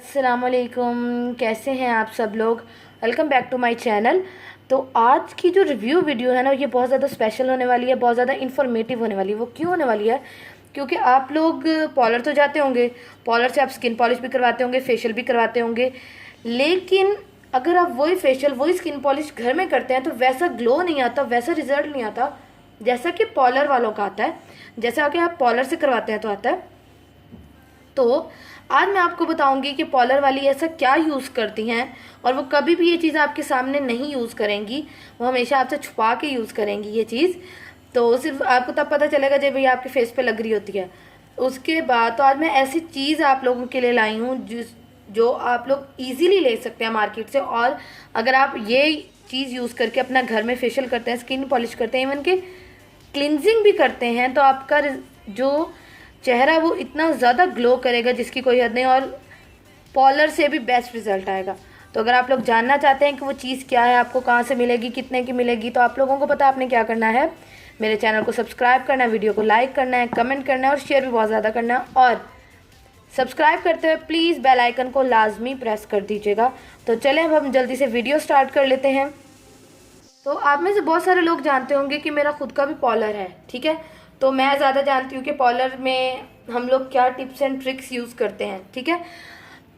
अस्सलामुअलैकुम, कैसे हैं आप सब लोग। Welcome back to my channel. तो आज की जो रिव्यू वीडियो है ना, ये बहुत ज़्यादा स्पेशल होने वाली है, बहुत ज़्यादा इन्फॉर्मेटिव होने वाली है। वो क्यों होने वाली है? क्योंकि आप लोग पॉलर तो जाते होंगे, पॉलर से आप स्किन पॉलिश भी करवाते होंगे, फेशियल भी करवाते होंगे, लेकिन अगर आप वही फेशियल वही स्किन पॉलिश घर में करते हैं तो वैसा ग्लो नहीं आता, वैसा रिजल्ट नहीं आता जैसा कि पॉलर वालों का आता है, जैसा कि आप पॉलर से करवाते हैं तो आता है। तो आज मैं आपको बताऊंगी कि पॉलर वाली ऐसा क्या यूज़ करती हैं, और वो कभी भी ये चीज़ आपके सामने नहीं यूज़ करेंगी, वो हमेशा आपसे छुपा के यूज़ करेंगी ये चीज़। तो सिर्फ आपको तब पता चलेगा जब ये आपके फेस पे लग रही होती है। उसके बाद तो आज मैं ऐसी चीज़ आप लोगों के लिए लाई हूँ जो आप लोग इजीली ले सकते हैं मार्केट से। और अगर आप ये चीज़ यूज़ करके अपना घर में फेशियल करते हैं, स्किन पॉलिश करते हैं, इवन के क्लिनजिंग भी करते हैं, तो आपका जो चेहरा वो इतना ज़्यादा ग्लो करेगा जिसकी कोई हद नहीं, और पॉलर से भी बेस्ट रिजल्ट आएगा। तो अगर आप लोग जानना चाहते हैं कि वो चीज़ क्या है, आपको कहाँ से मिलेगी, कितने की मिलेगी, तो आप लोगों को पता है आपने क्या करना है। मेरे चैनल को सब्सक्राइब करना है, वीडियो को लाइक करना है, कमेंट करना है और शेयर भी बहुत ज़्यादा करना है। और सब्सक्राइब करते हुए प्लीज़ बेल आइकन को लाजमी प्रेस कर दीजिएगा। तो चलें अब हम जल्दी से वीडियो स्टार्ट कर लेते हैं। तो आप में से बहुत सारे लोग जानते होंगे कि मेरा खुद का भी पॉलर है, ठीक है। तो मैं ज़्यादा जानती हूँ कि पॉलर में हम लोग क्या टिप्स एंड ट्रिक्स यूज़ करते हैं, ठीक है।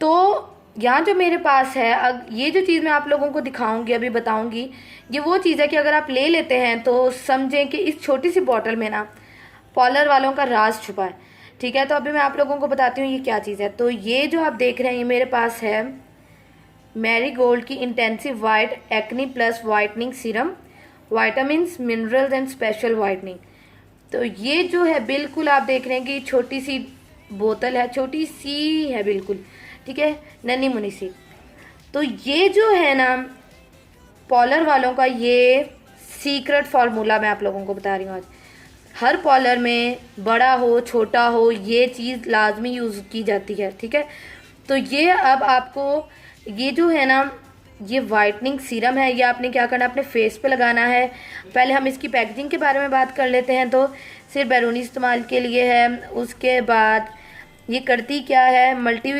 तो यहाँ जो मेरे पास है, अब ये जो चीज़ मैं आप लोगों को दिखाऊंगी, अभी बताऊंगी, ये वो चीज़ है कि अगर आप ले लेते हैं तो समझें कि इस छोटी सी बॉटल में ना पॉलर वालों का राज छुपा है, ठीक है। तो अभी मैं आप लोगों को बताती हूँ ये क्या चीज़ है। तो ये जो आप देख रहे हैं, ये मेरे पास है मैरी गोल्ड की intensive white acne plus whitening serum, vitamins, minerals and special whitening. तो ये जो है बिल्कुल आप देख रहे हैं कि छोटी सी बोतल है, छोटी सी है बिल्कुल, ठीक है, नन्ही मुन्नी सी। तो ये जो है ना पॉलर वालों का ये सीक्रेट फार्मूला मैं आप लोगों को बता रही हूँ आज। हर पॉलर में बड़ा हो छोटा हो ये चीज़ लाजमी यूज़ की जाती है, ठीक है। तो ये अब आपको ये जो है ना ये वाइटनिंग सीरम है, ये आपने क्या करना है, अपने फेस पे लगाना है। पहले हम इसकी पैकेजिंग के बारे में बात कर लेते हैं। तो सिर्फ बैरूनी इस्तेमाल के लिए है। उसके बाद ये करती क्या है, multi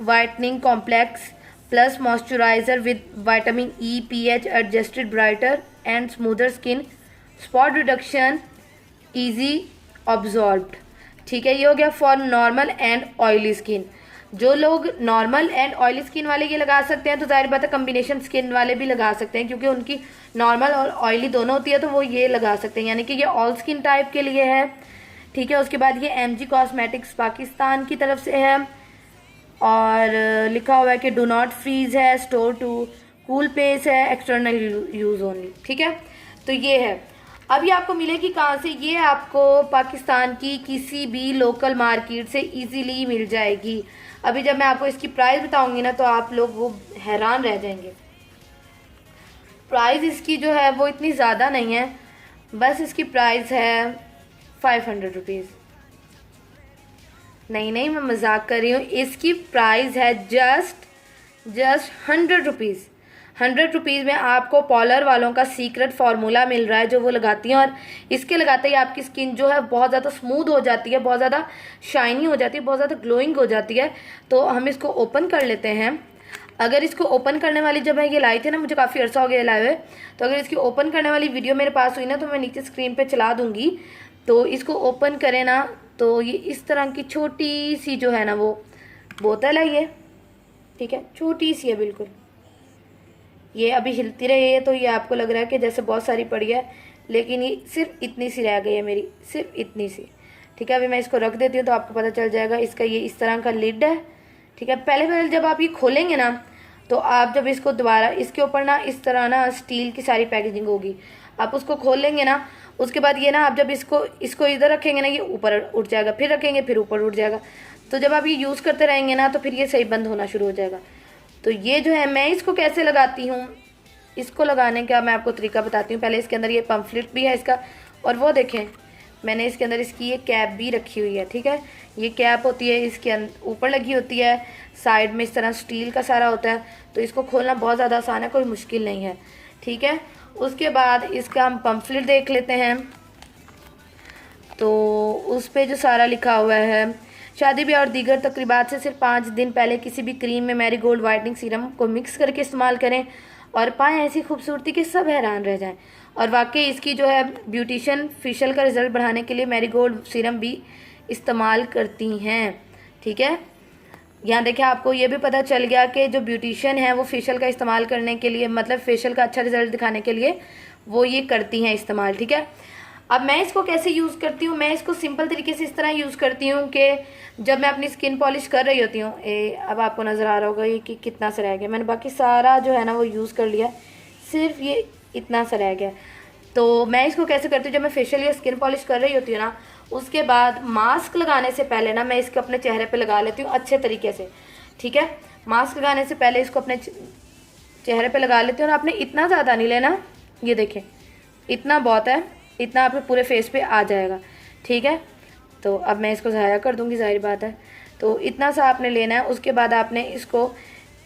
whitening complex plus moisturiser with vitamin E, pH adjusted brighter and smoother skin, spot reduction, easy absorbed, ठीक है। ये हो गया for normal and oily skin. जो लोग नॉर्मल एंड ऑयली स्किन वाले ये लगा सकते हैं, तो जाहिर बात है कम्बिनेशन स्किन वाले भी लगा सकते हैं, क्योंकि उनकी नॉर्मल और ऑयली दोनों होती है, तो वो ये लगा सकते हैं, यानी कि ये ऑल स्किन टाइप के लिए है, ठीक है। उसके बाद ये एमजी कॉस्मेटिक्स पाकिस्तान की तरफ से है, और लिखा हुआ है कि डू नॉट फ्रीज है, स्टोर टू कूल पेस है, एक्सटर्नल यूज ओनली, ठीक है। तो ये है। अभी आपको मिलेगी कहाँ से? ये आपको पाकिस्तान की किसी भी लोकल मार्केट से इजीली मिल जाएगी। अभी जब मैं आपको इसकी प्राइस बताऊंगी ना, तो आप लोग वो हैरान रह जाएंगे। प्राइस इसकी जो है वो इतनी ज़्यादा नहीं है, बस इसकी प्राइस है 500 रुपीज़। नहीं, मैं मजाक कर रही हूँ। इसकी प्राइस है जस्ट 100 रुपीज़। 100 रुपीज़ में आपको पॉलर वालों का सीक्रेट फार्मूला मिल रहा है, जो वो लगाती हैं, और इसके लगाते ही आपकी स्किन जो है बहुत ज़्यादा स्मूथ हो जाती है, बहुत ज़्यादा शाइनी हो जाती है, बहुत ज़्यादा ग्लोइंग हो जाती है। तो हम इसको ओपन कर लेते हैं। अगर इसको ओपन करने वाली, जब मैं ये लाई थी ना, मुझे काफ़ी अर्सा हो गया लाए हुए, तो अगर इसकी ओपन करने वाली वीडियो मेरे पास हुई ना, तो मैं नीचे स्क्रीन पर चला दूँगी। तो इसको ओपन करें ना, तो ये इस तरह की छोटी सी जो है ना वो बोतल है ये, ठीक है, छोटी सी है बिल्कुल। ये अभी हिलती रही है तो ये आपको लग रहा है कि जैसे बहुत सारी पड़ी है, लेकिन ये सिर्फ इतनी सी रह गई है मेरी, सिर्फ इतनी सी, ठीक है। अभी मैं इसको रख देती हूँ तो आपको पता चल जाएगा। इसका ये इस तरह का लिड है, ठीक है। पहले जब आप ये खोलेंगे ना, तो आप जब इसको दोबारा, इसके ऊपर ना इस तरह ना स्टील की सारी पैकेजिंग होगी, आप उसको खोल लेंगे ना, उसके बाद ये ना आप जब इसको इधर रखेंगे ना, ये ऊपर उठ जाएगा, फिर रखेंगे फिर ऊपर उठ जाएगा। तो जब आप ये यूज़ करते रहेंगे ना, तो फिर ये सही बंद होना शुरू हो जाएगा। तो ये जो है, मैं इसको कैसे लगाती हूँ, इसको लगाने का मैं आपको तरीका बताती हूँ। पहले इसके अंदर ये पम्फलेट भी है इसका, और वो देखें मैंने इसके अंदर इसकी ये कैप भी रखी हुई है, ठीक है। ये कैप होती है, इसके ऊपर लगी होती है, साइड में इस तरह स्टील का सारा होता है। तो इसको खोलना बहुत ज़्यादा आसान है, कोई मुश्किल नहीं है, ठीक है। उसके बाद इसका हम पम्फलेट देख लेते हैं। तो उस पर जो सारा लिखा हुआ है, शादी ब्याह और दीगर तकरीबात से सिर्फ 5 दिन पहले किसी भी क्रीम में मैरीगोल्ड वाइटनिंग सीरम को मिक्स करके इस्तेमाल करें और पाएँ ऐसी खूबसूरती कि सब हैरान रह जाएं। और वाकई इसकी जो है ब्यूटिशियन फेशियल का रिजल्ट बढ़ाने के लिए मैरीगोल्ड सीरम भी इस्तेमाल करती हैं। ठीक है, यहाँ देखिए आपको ये भी पता चल गया कि जो ब्यूटिशियन है वो फेशियल का इस्तेमाल करने के लिए, मतलब फेशियल का अच्छा रिजल्ट दिखाने के लिए वो ये करती हैं इस्तेमाल। ठीक है, अब मैं इसको कैसे यूज़ करती हूँ, मैं इसको सिंपल तरीके से इस तरह यूज़ करती हूँ कि जब मैं अपनी स्किन पॉलिश कर रही होती हूँ, अब आपको नज़र आ रहा होगा ये कि कितना सा रह गया, मैंने बाकी सारा जो है ना वो यूज़ कर लिया, सिर्फ ये इतना सा रह गया। तो मैं इसको कैसे करती हूँ, जब मैं फेशियल या स्किन पॉलिश कर रही होती हूँ ना, उसके बाद मास्क लगाने से पहले ना मैं इसको अपने चेहरे पे लगा लेती हूँ अच्छे तरीके से। ठीक है, मास्क लगाने से पहले इसको अपने चेहरे पे लगा लेती हूँ और आपने इतना ज़्यादा नहीं लेना, ये देखें इतना बहुत है, इतना आपके पूरे फेस पे आ जाएगा। ठीक है, तो अब मैं इसको ज़ाया कर दूँगी, ज़ाहिर बात है। तो इतना सा आपने लेना है, उसके बाद आपने इसको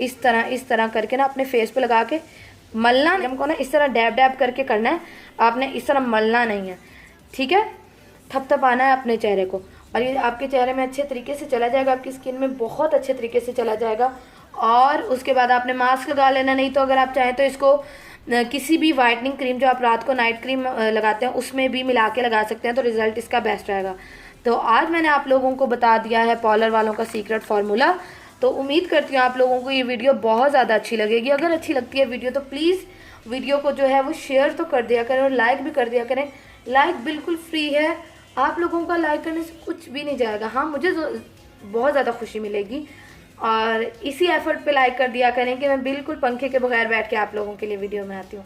इस तरह करके ना अपने फेस पे लगा के मलना, हमको ना इस तरह डैब डैब करके करना है, आपने इस तरह मलना नहीं है। ठीक है, थपथपाना है अपने चेहरे को और ये आपके चेहरे में अच्छे तरीके से चला जाएगा, आपकी स्किन में बहुत अच्छे तरीके से चला जाएगा। और उसके बाद आपने मास्क लगा लेना, नहीं तो अगर आप चाहें तो इसको किसी भी वाइटनिंग क्रीम जो आप रात को नाइट क्रीम लगाते हैं उसमें भी मिला के लगा सकते हैं, तो रिज़ल्ट इसका बेस्ट रहेगा। तो आज मैंने आप लोगों को बता दिया है पॉलर वालों का सीक्रेट फार्मूला। तो उम्मीद करती हूँ आप लोगों को ये वीडियो बहुत ज़्यादा अच्छी लगेगी। अगर अच्छी लगती है वीडियो तो प्लीज़ वीडियो को जो है वो शेयर तो कर दिया करें और लाइक भी कर दिया करें। लाइक बिल्कुल फ्री है, आप लोगों का लाइक करने से कुछ भी नहीं जाएगा। हाँ, मुझे बहुत ज़्यादा खुशी मिलेगी और इसी एफर्ट पे लाइक कर दिया करें कि मैं बिल्कुल पंखे के बगैर बैठ के आप लोगों के लिए वीडियो बनाती हूँ।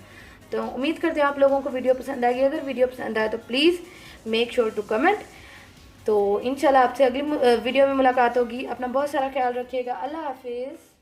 तो उम्मीद करती हूँ आप लोगों को वीडियो पसंद आएगी। अगर वीडियो पसंद आए तो please make sure to comment. तो इंशाल्लाह आपसे अगली वीडियो में मुलाकात होगी। अपना बहुत सारा ख्याल रखिएगा। अल्लाह हाफिज़।